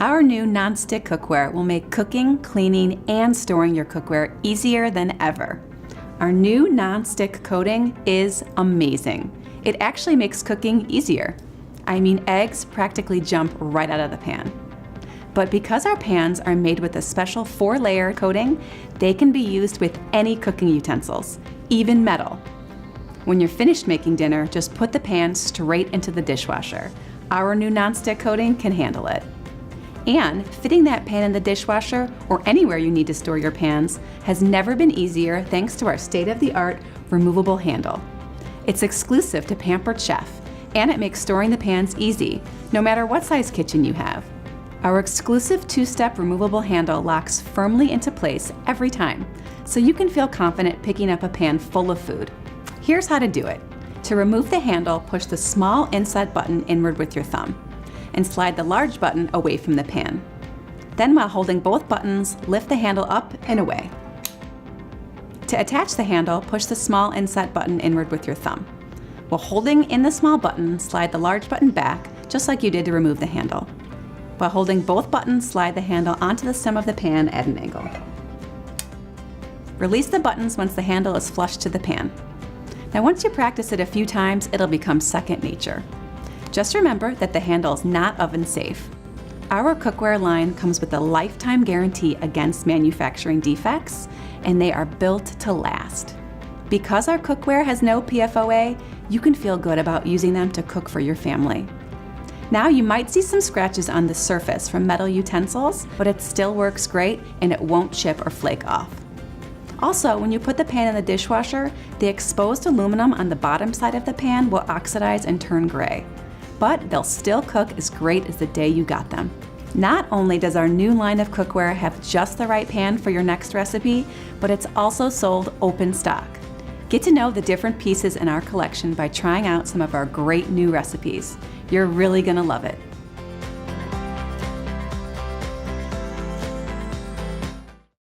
Our new non-stick cookware will make cooking, cleaning, and storing your cookware easier than ever. Our new non-stick coating is amazing. It actually makes cooking easier. I mean, eggs practically jump right out of the pan. But because our pans are made with a special 4-layer coating, they can be used with any cooking utensils, even metal. When you're finished making dinner, just put the pan straight into the dishwasher. Our new non-stick coating can handle it. And fitting that pan in the dishwasher or anywhere you need to store your pans has never been easier thanks to our state-of-the-art removable handle. It's exclusive to Pampered Chef, and it makes storing the pans easy, no matter what size kitchen you have. Our exclusive 2-step removable handle locks firmly into place every time, so you can feel confident picking up a pan full of food. Here's how to do it. To remove the handle, push the small inside button inward with your thumb, and slide the large button away from the pan. Then, while holding both buttons, lift the handle up and away. To attach the handle, push the small inset button inward with your thumb. While holding in the small button, slide the large button back, just like you did to remove the handle. While holding both buttons, slide the handle onto the stem of the pan at an angle. Release the buttons once the handle is flush to the pan. Now, once you practice it a few times, it'll become second nature. Just remember that the handle is not oven safe. Our cookware line comes with a lifetime guarantee against manufacturing defects, and they are built to last. Because our cookware has no PFOA, you can feel good about using them to cook for your family. Now, you might see some scratches on the surface from metal utensils, but it still works great and it won't chip or flake off. Also, when you put the pan in the dishwasher, the exposed aluminum on the bottom side of the pan will oxidize and turn gray, but they'll still cook as great as the day you got them. Not only does our new line of cookware have just the right pan for your next recipe, but it's also sold open stock. Get to know the different pieces in our collection by trying out some of our great new recipes. You're really gonna love it.